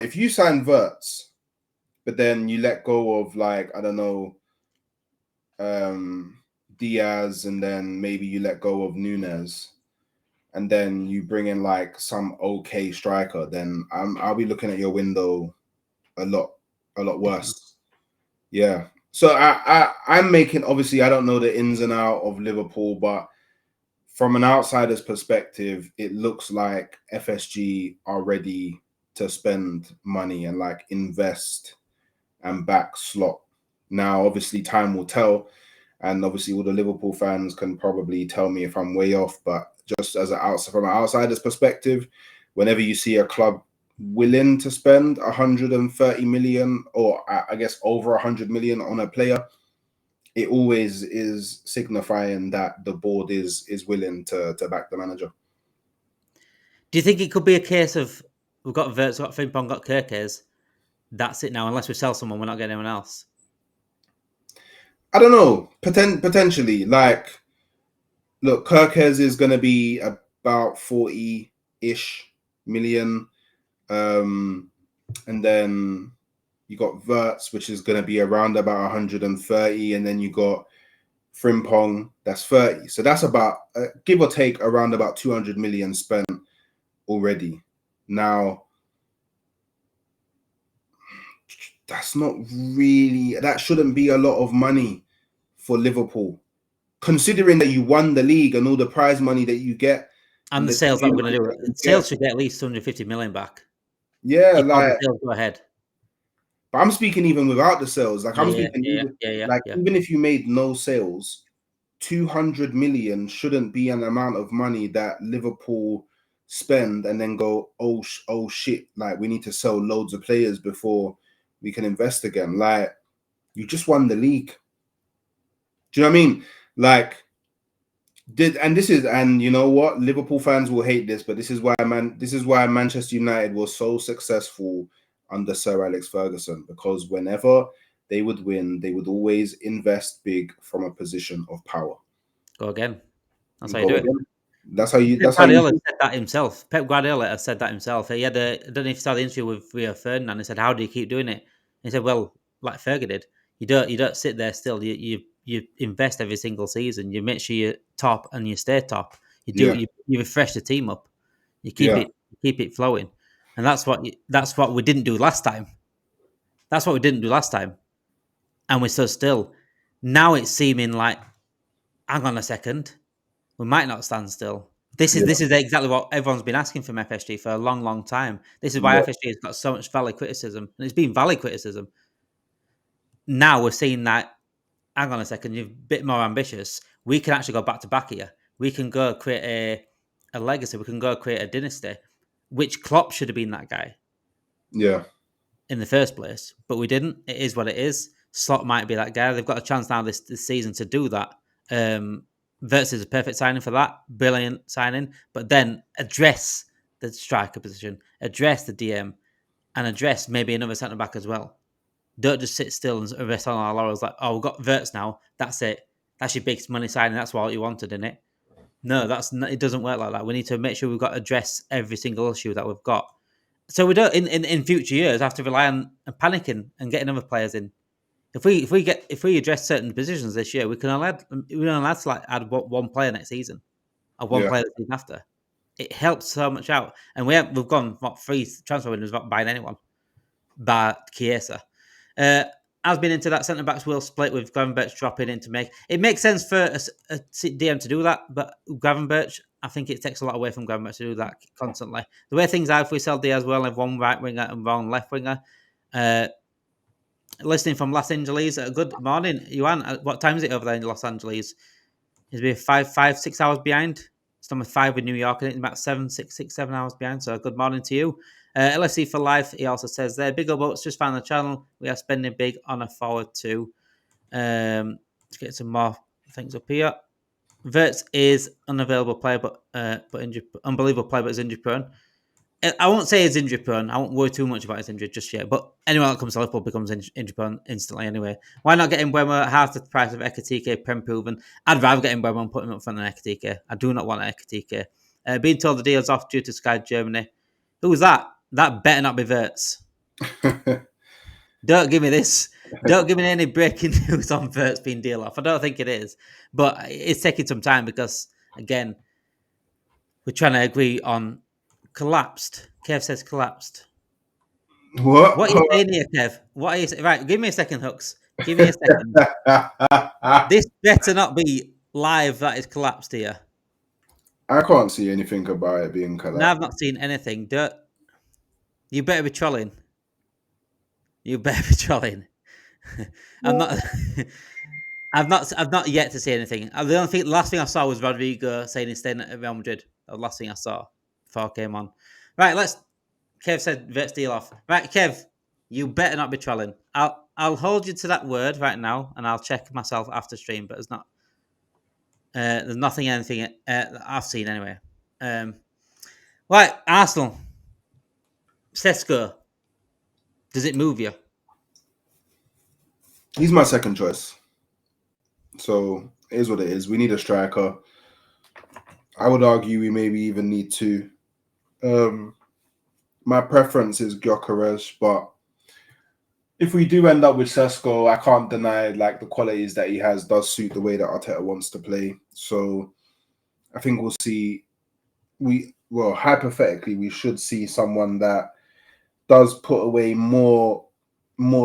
if you sign Verts, but then you let go of like, I don't know, Diaz, and then maybe you let go of Nunes, and then you bring in like some okay striker, then I'll be looking at your window a lot worse. Yeah. So I'm making, obviously I don't know the ins and out of Liverpool, but from an outsider's perspective, it looks like FSG are ready to spend money and like invest and back Slot. Now, obviously, time will tell, and obviously, all the Liverpool fans can probably tell me if I'm way off. But just as from an outsider's perspective, whenever you see a club willing to spend 130 million, or I guess over 100 million on a player, it always is signifying that the board is willing to back the manager. Do you think it could be a case of we've got Verts, got Frimpong, got Gyokeres, that's it now, unless we sell someone, we're not getting anyone else? I don't know. Potentially. Like, look, Gyokeres is going to be about 40-ish million. And then you got Verts, which is going to be around about 130. And then you got Frimpong, that's 30. So that's about, give or take, around about 200 million spent already. Now, that's not really, that shouldn't be a lot of money for Liverpool, considering that you won the league and all the prize money that you get. And the sales that we're going to do. Sales should get at least 250 million back. Yeah, if all like, the sales go ahead. But I'm speaking even without the sales. Like, I'm speaking even if you made no sales, 200 million shouldn't be an amount of money that Liverpool spend and then go, oh shit, like we need to sell loads of players before we can invest again. Like, you just won the league. Do you know what I mean? Like, and you know what? Liverpool fans will hate this, but this is why Manchester United was so successful under Sir Alex Ferguson, because whenever they would win, they would always invest big from a position of power. Go again. That's how you do it. That's how you. Pep Guardiola said that himself. Pep Guardiola has said that himself. He had I don't know if you saw the interview with Rio Ferdinand. He said, "How do you keep doing it?" He said, "Well, like Fergie did. You don't sit there still. You invest every single season. You make sure you're top and you stay top. You refresh the team up. You keep it flowing, and that's what we didn't do last time. That's what we didn't do last time, and we're so still. Now it's seeming like, hang on a second, we might not stand still. This is exactly what everyone's been asking from FSG for a long, long time. This is why FSG has got so much valid criticism, and it's been valid criticism. Now we're seeing that, hang on a second, you're a bit more ambitious. We can actually go back to back here. We can go create a legacy. We can go create a dynasty, which Klopp should have been that guy. Yeah. In the first place, but we didn't. It is what it is. Slot might be that guy. They've got a chance now this season to do that. Verts is a perfect signing for that. Brilliant signing. But then address the striker position, address the DM, and address maybe another centre back as well. Don't just sit still and rest on our laurels like, oh, we've got Verts now. That's it. That's your big money signing. That's what you wanted, isn't it? No, it doesn't work like that. We need to make sure we've got to address every single issue that we've got. So we don't in future years have to rely on panicking and getting other players in. If we address certain positions this year, we're only allowed to like add one player next season, or one player the season after. It helps so much out, and we've gone 3 transfer windows without buying anyone, but Chiesa. Has been into that centre backs will split with Gravenberch dropping in to make it makes sense for a DM to do that, but Gravenberch, I think it takes a lot away from Gravenberch to do that constantly. The way things are, if we sell Diaz, we'll have one right winger and one left winger. Listening from Los Angeles, good morning, Juan. What time is it over there in Los Angeles? It's been 6 hours behind. It's number 5 in New York, and it's about 7 hours behind. So good morning to you. LSC for life, he also says there, big up, just found the channel. We are spending big on a forward too. Let's get some more things up here. Verts is unavailable player, but unbelievable player, but is injury prone. I won't say he's injury prone. I won't worry too much about his injury just yet. But anyone that comes to Liverpool becomes injury prone instantly anyway. Why not get him Mbeumo at half the price of Ekitike, Prem proven? I'd rather get him Mbeumo and put him up front than Ekitike. I do not want Ekitike. Being told the deal's off due to Sky Germany. Who's that? That better not be Verts. Don't give me this. Don't give me any breaking news on Vert's being deal off. I don't think it is, but it's taking some time because again, we're trying to agree on collapsed. Kev says collapsed. What? What are you saying here, Kev? What are you saying? Right, give me a second, Hooks. Give me a second. This better not be live that is collapsed here. I can't see anything about it being No, collapsed. I've not seen anything. You better be trolling. You better be trolling. I'm not. I've not yet to see anything. The only thing, the last thing I saw was Rodrigo saying he's staying at Real Madrid. That was the last thing I saw before I came on. Right, Kev said Vert's deal off. Right, Kev, you better not be trolling. I'll hold you to that word right now, and I'll check myself after stream. But there's nothing anything that I've seen anyway. Right, Arsenal, Sesko. Does it move you? He's my second choice. So it is what it is. We need a striker. I would argue we maybe even need two. My preference is Gyokeres, but if we do end up with Sesko, I can't deny like the qualities that he has does suit the way that Arteta wants to play. So I think we'll see. Hypothetically, we should see someone that does put away more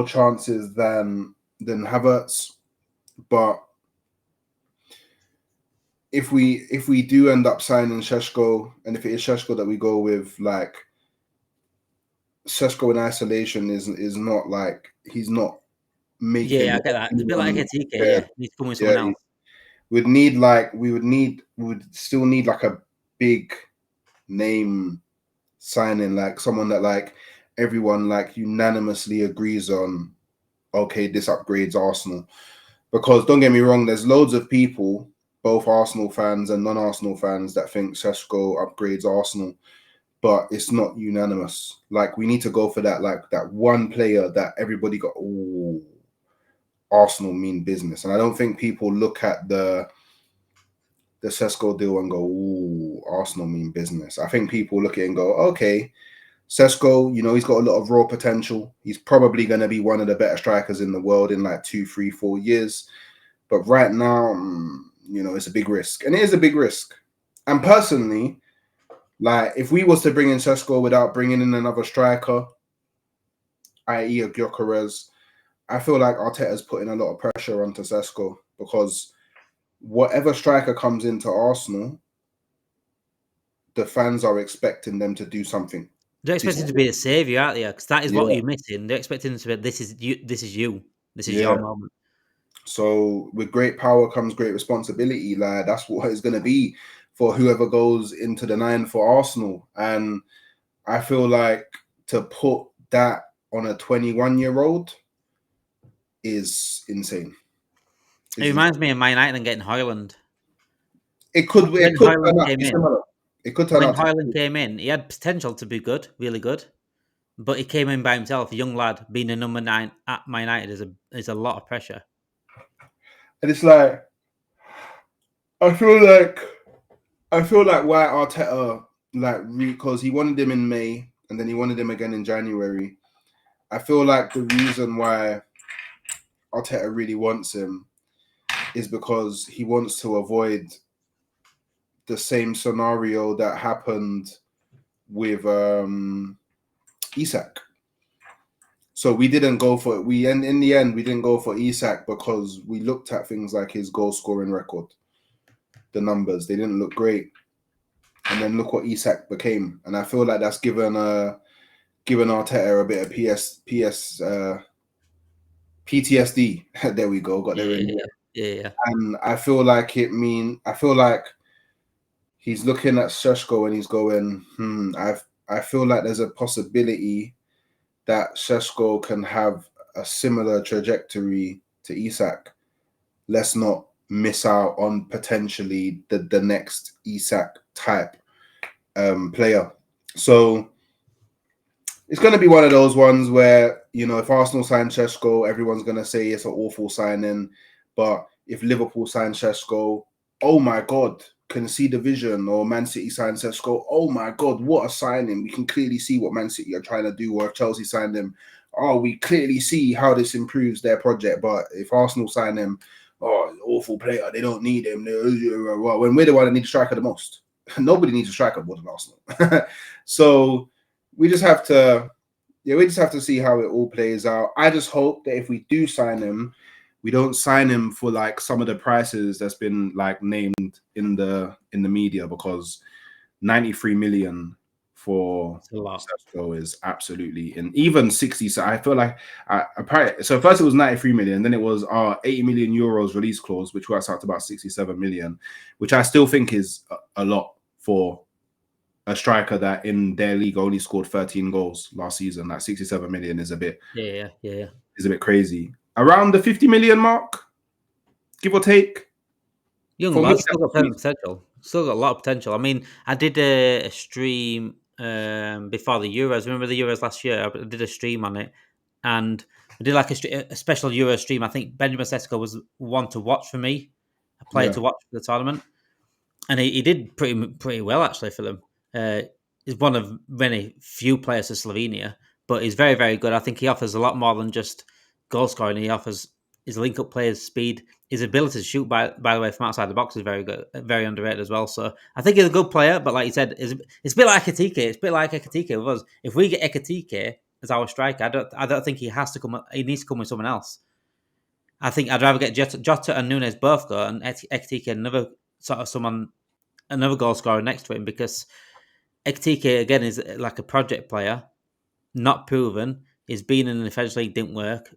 chances than Havertz. But if we do end up signing Sesko, and if it is Sesko that we go with, like Sesko in isolation is not like he's not making. Yeah, I get that. It's a bit like Ekitike. Yeah, He's coming with someone else. we would still need like a big name signing, like someone that like everyone like unanimously agrees on. Okay, this upgrades Arsenal. Because don't get me wrong, there's loads of people, both Arsenal fans and non-Arsenal fans, that think Sesko upgrades Arsenal, but it's not unanimous. Like we need to go for that, like that one player that everybody got. Ooh, Arsenal mean business, and I don't think people look at the Sesko deal and go, ooh, Arsenal mean business. I think people look at it and go, okay, Sesko, he's got a lot of raw potential. He's probably going to be one of the better strikers in the world in like 2, 3, 4 years. But right now, it's a big risk. And it is a big risk. And personally, like if we was to bring in Sesko without bringing in another striker, i.e. a Gyokeres, I feel like Arteta's putting a lot of pressure onto Sesko because whatever striker comes into Arsenal, the fans are expecting them to do something. They're expecting to be the saviour, aren't they? Because that is what you're missing. They're expecting to be, this is you. This is your moment. So with great power comes great responsibility. Like that's what it's going to be for whoever goes into the 9 for Arsenal. And I feel like to put that on a 21-year-old is insane. It reminds me of Man United and getting Højlund. It could turn out to be similar. When Højlund came in, he had potential to be good, really good, but he came in by himself, a young lad, being a number 9 at Man United is a lot of pressure. And it's like, I feel like why Arteta, because he wanted him in May and then he wanted him again in January. I feel like the reason why Arteta really wants him is because he wants to avoid the same scenario that happened with Isak. So we didn't go for it. In the end, we didn't go for Isak because we looked at things like his goal scoring record. The numbers, they didn't look great. And then look what Isak became. And I feel like that's given Arteta a bit of PTSD. There we go. Got there in there. Yeah. And I feel like he's looking at Sesko and he's going, I feel like there's a possibility that Sesko can have a similar trajectory to Isak. Let's not miss out on potentially the next Isak type player. So it's going to be one of those ones where, if Arsenal sign Sesko, everyone's going to say it's an awful signing. But if Liverpool sign Sesko, oh my God, can see the vision, or Man City signed Sesko, oh my God, what a signing. We can clearly see what Man City are trying to do, or if Chelsea signed him, oh, we clearly see how this improves their project. But if Arsenal sign him, oh, awful player, they don't need him. When we're the one that needs a striker the most. Nobody needs a striker more than Arsenal. So we just have to, we just have to see how it all plays out. I just hope that if we do sign him, we don't sign him for like some of the prices that's been like named in the media, because 93 million for Sesko is absolutely, and even 60. So I feel like so first it was 93 million, then it was 80 million euros release clause, which works out to about 67 million, which I still think is a lot for a striker that in their league only scored 13 goals last season. That 67 million is a bit, is a bit crazy. Around the 50 million mark, give or take. Young lad, still got potential. Still got a lot of potential. I mean, I did a stream before the Euros. Remember the Euros last year? I did a stream on it, and I did like a special Euro stream. I think Benjamin Sesko was one to watch for me, a player to watch for the tournament, and he did pretty well actually for them. He's one of many few players for Slovenia, but he's very, very good. I think he offers a lot more than just goal scoring. He offers his link up players, speed, his ability to shoot. By the way, from outside the box is very good, very underrated as well. So I think he's a good player. But like you said, it's a bit like Ekitike. It's a bit like Ekitike with us. If we get Ekitike as our striker, I don't think he has to come. He needs to come with someone else. I think I'd rather get Jota and Nunes both go, and Ekitike another sort of someone, another goal scorer next to him, because Ekitike again is like a project player, not proven. He's been in the French league, didn't work.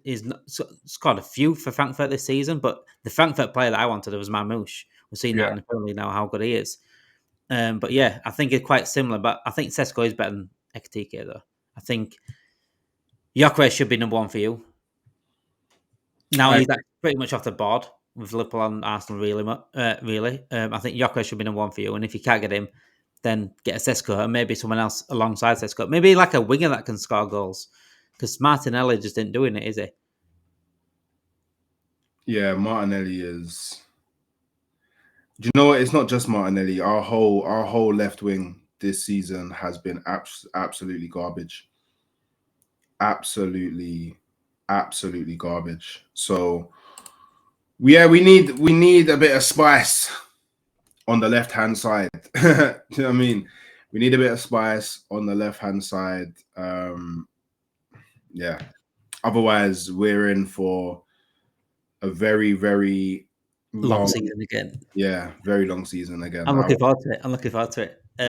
He's scored a few for Frankfurt this season, but the Frankfurt player that I wanted was Marmouche. We're seeing that in the Premier League now, how good he is. But yeah, I think it's quite similar. But I think Sesko is better than Ekitike, though. I think Gyökeres should be number one for you. Now he's pretty much off the board with Liverpool and Arsenal, really. I think Gyökeres should be number one for you. And if you can't get him, then get a Sesko and maybe someone else alongside Sesko. Maybe like a winger that can score goals. Because Martinelli just isn't doing it, is he? Yeah, Martinelli is. Do you know what? It's not just Martinelli. Our whole left wing this season has been absolutely garbage. Absolutely garbage. So yeah, we need a bit of spice on the left hand side. Do you know what I mean? We need a bit of spice on the left hand side. Yeah. Otherwise, we're in for a very, very long season again. Yeah, very long season again. I'm looking forward to it.